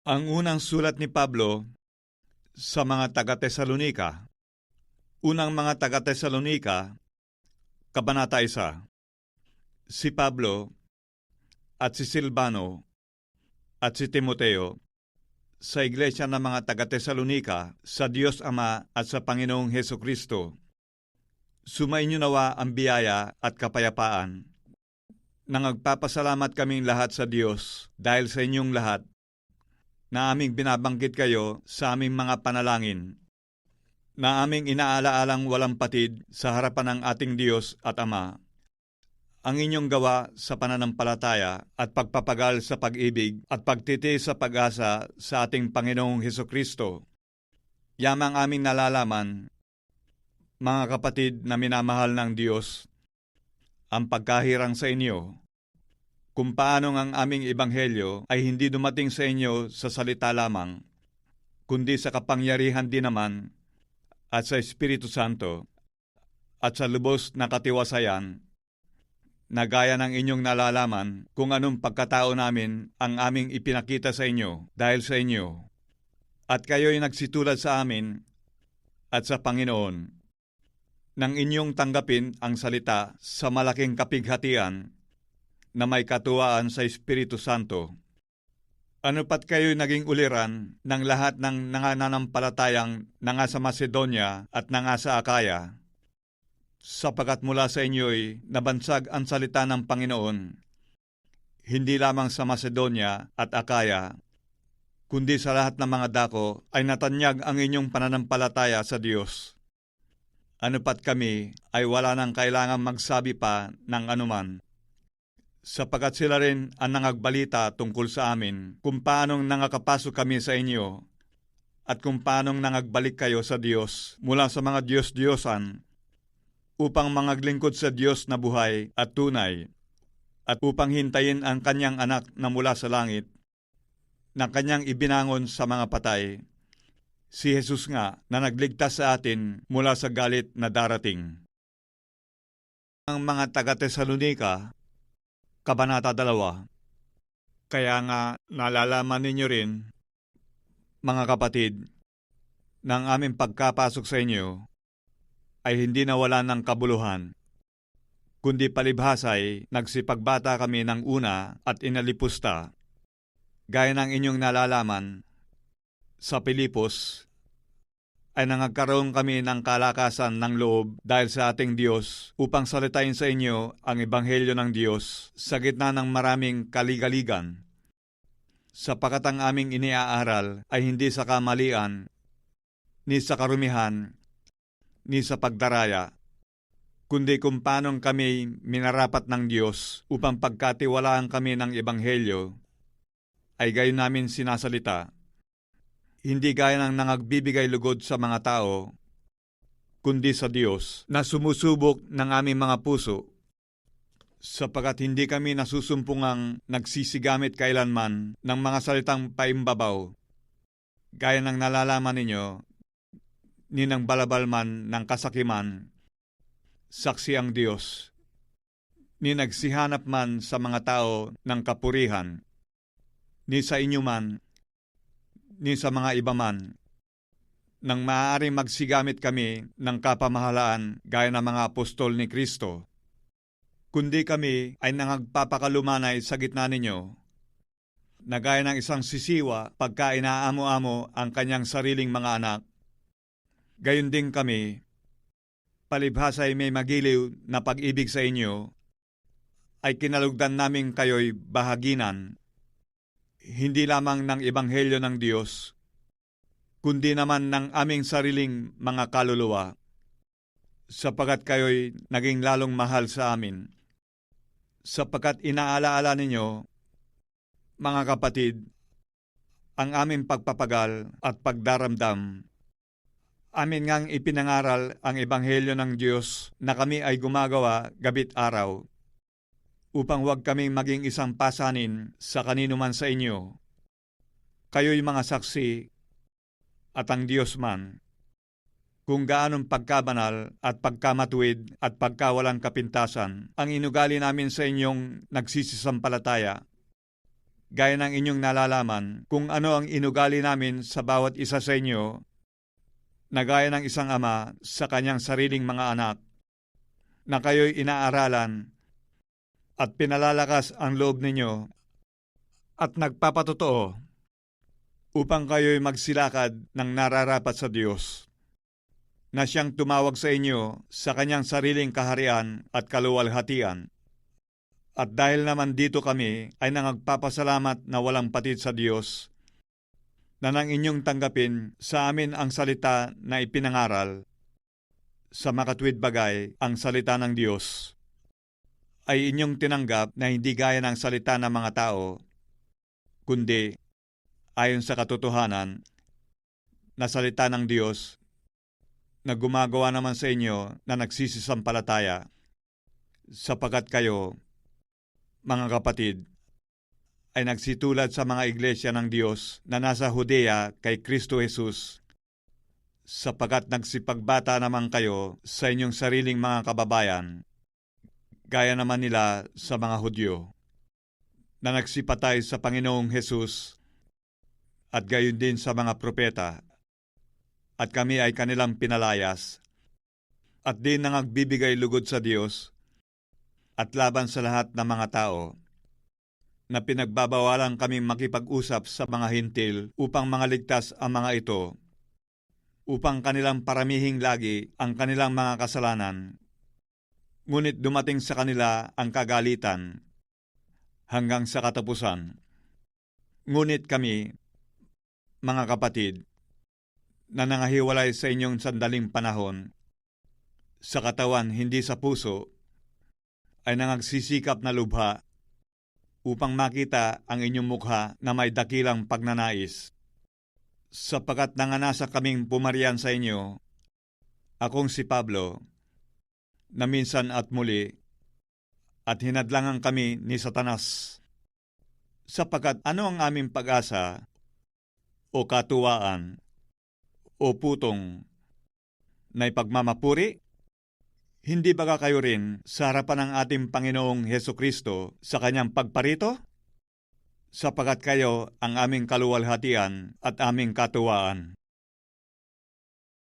Ang unang sulat ni Pablo sa mga taga-Tesalonika. Unang mga taga-Tesalonika, Kabanata 1. Si Pablo at si Silvano at si Timoteo sa iglesia ng mga taga-Tesalonika sa Diyos Ama at sa Panginoong Hesukristo. Sumainyo nawa ang biyaya at kapayapaan. Nagpapasalamat kaming lahat sa Diyos dahil sa inyong lahat na aming binabanggit kayo sa aming mga panalangin, na aming inaalaalang walang patid sa harapan ng ating Diyos at Ama. Ang inyong gawa sa pananampalataya at pagpapagal sa pag-ibig at pagtitiis sa pag-asa sa ating Panginoong Hesukristo. Yamang aming nalalaman, mga kapatid na minamahal ng Diyos, ang pagkahirang sa inyo, kung paano ang aming ebanghelyo ay hindi dumating sa inyo sa salita lamang, kundi sa kapangyarihan din naman at sa Espiritu Santo at sa lubos na katiwasayan, na gaya ng inyong nalalaman kung anong pagkatao namin ang aming ipinakita sa inyo dahil sa inyo. At kayo'y nagsitulad sa amin at sa Panginoon, nang inyong tanggapin ang salita sa malaking kapighatian na may katuwaan sa Espiritu Santo. Ano pat kayo'y naging uliran ng lahat ng nananampalatayang nanga sa Macedonia at nanga sa Akaya, sapagkat mula sa inyo'y nabansag ang salita ng Panginoon, hindi lamang sa Macedonia at Akaya, kundi sa lahat ng mga dako ay natanyag ang inyong pananampalataya sa Diyos. Ano pat kami ay wala nang kailangang magsabi pa ng anuman, sapagkat sila rin ang nangagbalita tungkol sa amin kung paanong nangakapasok kami sa inyo at kung paanong nangagbalik kayo sa Diyos mula sa mga Diyos-Diyosan upang mangaglingkod sa Diyos na buhay at tunay at upang hintayin ang kanyang anak na mula sa langit na kanyang ibinangon sa mga patay, si Jesus nga na nagligtas sa atin mula sa galit na darating. Ang mga taga-Tesalonika, Kabanata 2. Kaya nga nalalaman ninyo rin, mga kapatid, na ang aming pagkapasok sa inyo ay hindi nawala ng kabuluhan, kundi palibhasay nagsipagbata kami ng una at inalipusta. Gaya ng inyong nalalaman, sa Pilipos ay nangagkaroon kami ng kalakasan ng loob dahil sa ating Diyos upang salitain sa inyo ang ebanghelyo ng Diyos sa gitna ng maraming kaligaligan, sapagkat ang aming iniaaral ay hindi sa kamalian, ni sa karumihan, ni sa pagdaraya, kundi kung paanong kami minarapat ng Diyos upang pagkatiwalaan kami ng ebanghelyo, ay gayon namin sinasalita, hindi gaya ng nangagbibigay lugod sa mga tao, kundi sa Diyos na sumusubok ng aming mga puso, sapagkat hindi kami nasusumpungang nagsisigamit kailanman ng mga salitang paimbabaw, gaya ng nalalaman ninyo, ni ng balabal man ng kasakiman, saksi ang Diyos, ni nagsihanap man sa mga tao ng kapurihan, ni sa inyo man, ni sa mga iba man, nang maaaring magsigamit kami ng kapamahalaan gaya ng mga apostol ni Kristo. Kundi kami ay nangagpapakalumanay sa gitna ninyo, na gaya ng isang sisiwa pagka inaamo-amo ang kanyang sariling mga anak. Gayon din kami, palibhasay may magiliw na pag-ibig sa inyo, ay kinalugdan namin kayo'y bahaginan, hindi lamang ng ebanghelyo ng Diyos, kundi naman ng aming sariling mga kaluluwa, sapagkat kayo'y naging lalong mahal sa amin. Sapagkat inaalaala ninyo, mga kapatid, ang aming pagpapagal at pagdaramdam. Amin ngang ipinangaral ang ebanghelyo ng Diyos na kami ay gumagawa gabit araw, upang huwag kaming maging isang pasanin sa kanino man sa inyo. Kayo'y mga saksi at ang Diyos man, kung gaanong pagkabanal at pagkamatuwid at pagkawalang kapintasan ang inugali namin sa inyong nagsisisampalataya. gaya ng inyong nalalaman kung ano ang inugali namin sa bawat isa sa inyo, na gaya ng isang ama sa kanyang sariling mga anak, na kayo'y inaaralan at pinalalakas ang loob ninyo at nagpapatotoo upang kayo'y magsilakad ng nararapat sa Diyos, na siyang tumawag sa inyo sa kanyang sariling kaharian at kaluwalhatian. At dahil naman dito kami ay nangagpapasalamat na walang patid sa Diyos, na nang inyong tanggapin sa amin ang salita na ipinangaral, sa makatwid bagay ang salita ng Diyos, ay inyong tinanggap na hindi gaya ng salita ng mga tao, kundi ayon sa katotohanan na salita ng Diyos na gumagawa naman sa inyo na nagsisisampalataya, sapagkat kayo, mga kapatid, ay nagsitulad sa mga iglesia ng Diyos na nasa Judea kay Kristo Jesus, sapagkat nagsipagbata naman kayo sa inyong sariling mga kababayan, gaya naman nila sa mga Hudyo, na nagsipatay sa Panginoong Jesus at gayon din sa mga propeta, at kami ay kanilang pinalayas, at din nangagbibigay lugod sa Diyos at laban sa lahat ng mga tao, na pinagbabawalan kaming makipag-usap sa mga hintil upang mga ligtas ang mga ito, upang kanilang paramihing lagi ang kanilang mga kasalanan, ngunit dumating sa kanila ang kagalitan hanggang sa katapusan. Ngunit kami, mga kapatid, na nangahiwalay sa inyong sandaling panahon, sa katawan hindi sa puso, ay nangagsisikap na lubha upang makita ang inyong mukha na may dakilang pagnanais. Sapagkat nanganasa kaming pumarian sa inyo, akong si Pablo, na minsan at muli, at hinadlangan kami ni Satanas. Sapagkat ano ang aming pag-asa, o katuwaan, o putong, na ipagmamapuri? Hindi ba kayo rin sa harapan ng ating Panginoong Hesukristo sa kanyang pagparito? Sapagkat kayo ang aming kaluwalhatian at aming katuwaan.